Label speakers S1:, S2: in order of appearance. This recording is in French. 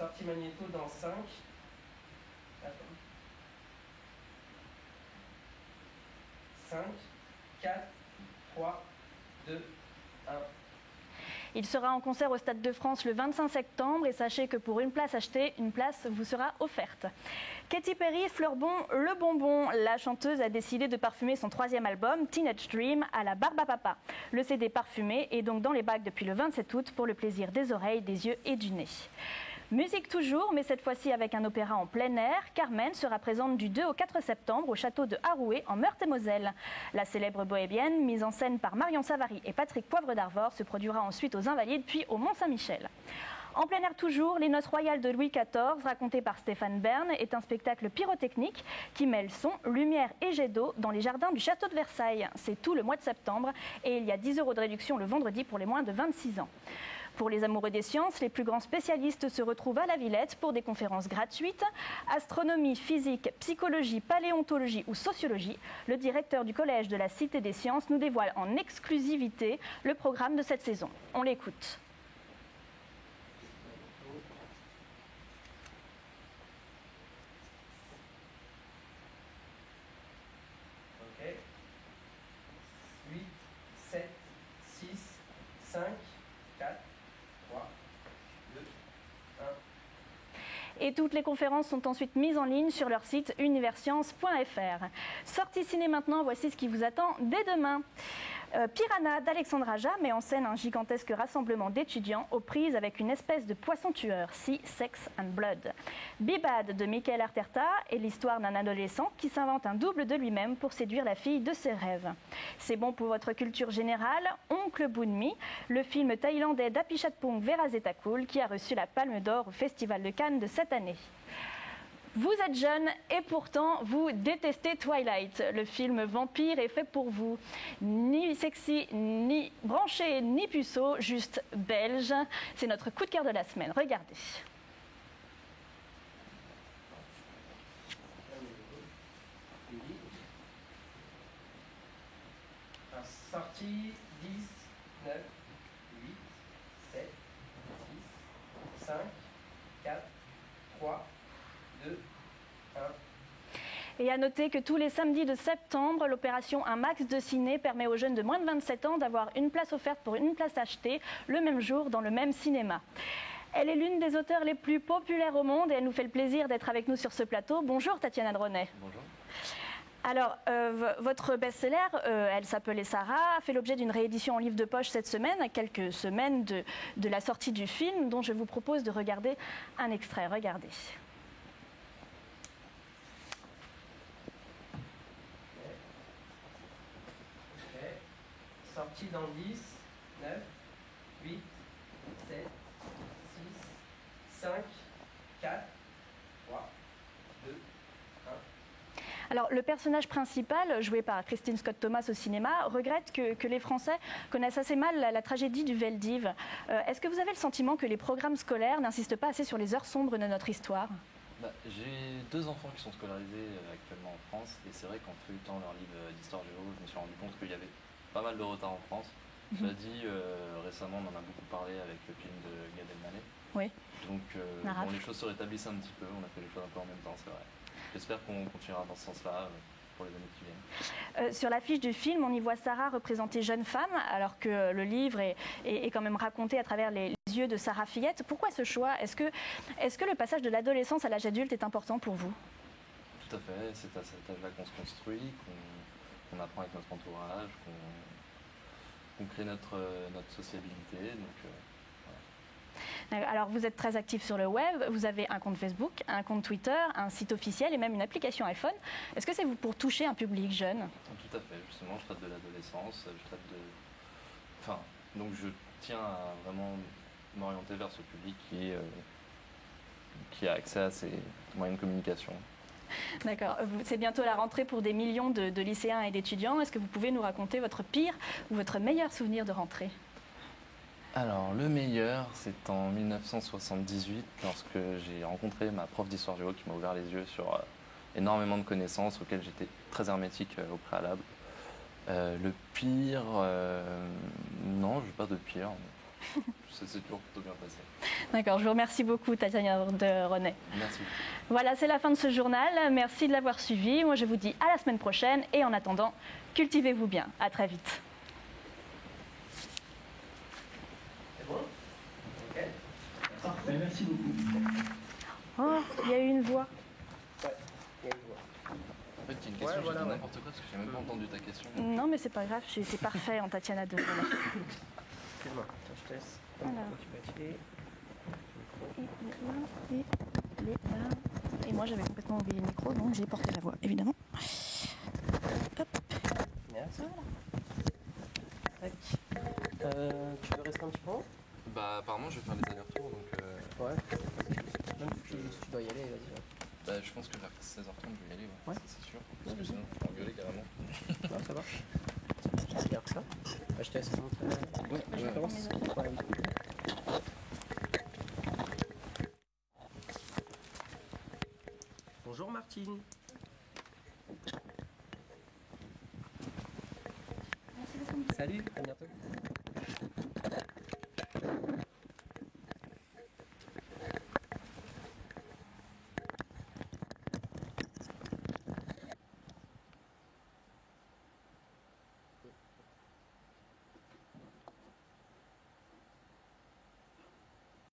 S1: Sortie magnéto dans 5. Attends. 5, 4, 3, 2, 1.
S2: Il sera en concert au Stade de France le 25 septembre et sachez que pour une place achetée, une place vous sera offerte. Katy Perry, Fleurbon, Le Bonbon, la chanteuse a décidé de parfumer son 3e album, Teenage Dream, à la barbe à papa. Le CD parfumé est donc dans les bacs depuis le 27 août pour le plaisir des oreilles, des yeux et du nez. Musique toujours, mais cette fois-ci avec un opéra en plein air. Carmen sera présente du 2 au 4 septembre au château de Haroué en Meurthe-et-Moselle. La célèbre bohémienne, mise en scène par Marion Savary et Patrick Poivre d'Arvor, se produira ensuite aux Invalides puis au Mont-Saint-Michel. En plein air toujours, Les Noces royales de Louis XIV, raconté par Stéphane Bern, est un spectacle pyrotechnique qui mêle son, lumière et jet d'eau dans les jardins du château de Versailles. C'est tout le mois de septembre et il y a 10 € de réduction le vendredi pour les moins de 26 ans. Pour les amoureux des sciences, les plus grands spécialistes se retrouvent à la Villette pour des conférences gratuites. Astronomie, physique, psychologie, paléontologie ou sociologie, le directeur du collège de la Cité des Sciences nous dévoile en exclusivité le programme de cette saison. On l'écoute.
S1: Ok. 8, 7, 6, 5, 4, 3, 2, 1.
S2: Et toutes les conférences sont ensuite mises en ligne sur leur site universcience.fr. Sortie ciné maintenant, voici ce qui vous attend dès demain. Piranha d'Alexandre Aja met en scène un gigantesque rassemblement d'étudiants aux prises avec une espèce de poisson tueur, Sea, Sex and Blood. Be Bad de Michael Arterta est l'histoire d'un adolescent qui s'invente un double de lui-même pour séduire la fille de ses rêves. C'est bon pour votre culture générale, Oncle Boonmi, le film thaïlandais d'Apichatpong Verasetakul qui a reçu la Palme d'Or au Festival de Cannes de cette année. Vous êtes jeune et pourtant vous détestez Twilight. Le film vampire est fait pour vous. Ni sexy, ni branché, ni puceau, juste belge. C'est notre coup de cœur de la semaine. Regardez.
S1: Sortie 10, 9, 8, 7, 6, 5, 4, 3, 2, 1.
S2: Et à noter que tous les samedis de septembre, l'opération Un Max de Ciné permet aux jeunes de moins de 27 ans d'avoir une place offerte pour une place achetée le même jour dans le même cinéma. Elle est l'une des auteurs les plus populaires au monde et elle nous fait le plaisir d'être avec nous sur ce plateau. Bonjour Tatiana Dronet.
S3: Bonjour.
S2: Alors, votre best-seller, Elle s'appelait Sarah, a fait l'objet d'une réédition en livre de poche cette semaine, à quelques semaines de la sortie du film, dont je vous propose de regarder un extrait. Regardez.
S1: Ok. Sortie dans 10, 9, 8, 7, 6, 5, 4, 3, 2, 1.
S2: Alors, le personnage principal, joué par Christine Scott Thomas au cinéma, regrette que les Français connaissent assez mal la tragédie du Veldiv. Est-ce que vous avez le sentiment que les programmes scolaires n'insistent pas assez sur les heures sombres de notre histoire ?
S3: J'ai 2 enfants qui sont scolarisés actuellement en France et c'est vrai qu'en feuilletant leur livre d'histoire géo, je me suis rendu compte qu'il y avait pas mal de retard en France. Cela dit, récemment on en a beaucoup parlé avec le film de Gad Elmaleh.
S2: Oui.
S3: Donc les choses se rétablissent un petit peu, on a fait les choses un peu en même temps, c'est vrai. J'espère qu'on continuera dans ce sens-là pour les années qui viennent.
S2: Sur l'affiche du film, on y voit Sarah représentée jeune femme, alors que le livre est quand même raconté à travers les yeux de Sarah Fillette. Pourquoi ce choix ? Est-ce que le passage de l'adolescence à l'âge adulte est important pour vous ?
S3: Tout à fait, c'est à cet âge-là qu'on se construit, qu'on apprend avec notre entourage, qu'on crée notre sociabilité. Donc,
S2: Alors, vous êtes très actif sur le web, vous avez un compte Facebook, un compte Twitter, un site officiel et même une application iPhone. Est-ce que c'est pour toucher un public jeune ?
S3: Tout à fait, justement, je traite de l'adolescence, donc je tiens à vraiment m'orienter vers ce public qui a accès à ces moyens de communication.
S2: D'accord. C'est bientôt la rentrée pour des millions de lycéens et d'étudiants. Est-ce que vous pouvez nous raconter votre pire ou votre meilleur souvenir de rentrée ?
S3: Alors, le meilleur, c'est en 1978, lorsque j'ai rencontré ma prof d'histoire géo qui m'a ouvert les yeux sur énormément de connaissances auxquelles j'étais très hermétique au préalable. Le pire, non, je n'ai pas de pire. Ça s'est toujours plutôt bien passé.
S2: D'accord, je vous remercie beaucoup, Tatiana de René.
S3: Merci.
S2: Voilà, c'est la fin de ce journal. Merci de l'avoir suivi. Moi, je vous dis à la semaine prochaine. Et en attendant, cultivez-vous bien. À très vite.
S1: C'est bon? Ok.
S4: Parfait, merci beaucoup.
S2: Oh, il y a eu une voix.
S1: Ouais, il y a une voix.
S3: En fait, j'ai une question, j'ai dit n'importe quoi parce que j'ai même pas entendu ta question.
S2: Non, mais c'est pas grave, c'est parfait en Tatiana de René.
S1: Excuse-moi, attends, je te laisse.
S2: Voilà.
S1: Tu peux activer.
S2: Il est là, et il est là. Et moi, j'avais complètement oublié le micro, donc j'ai porté la voix, évidemment. Hop.
S1: Merci. Tac. Tu veux rester un petit moment?
S3: Bah, apparemment, je vais faire les allers-retours donc.
S1: Ouais. Même si tu dois y aller, vas-y.
S3: Bah, je pense que vers 16h30, je vais y aller, ouais.
S1: Ouais.
S3: Ça, c'est sûr. Parce que sinon, je vais engueuler carrément.
S1: Non, ça va. J'espère que ça. Bah, je te laisse montrer.
S3: Ouais,
S1: Je
S3: ouais.
S1: commence. Ouais. Bonjour Martine. Salut, à bientôt.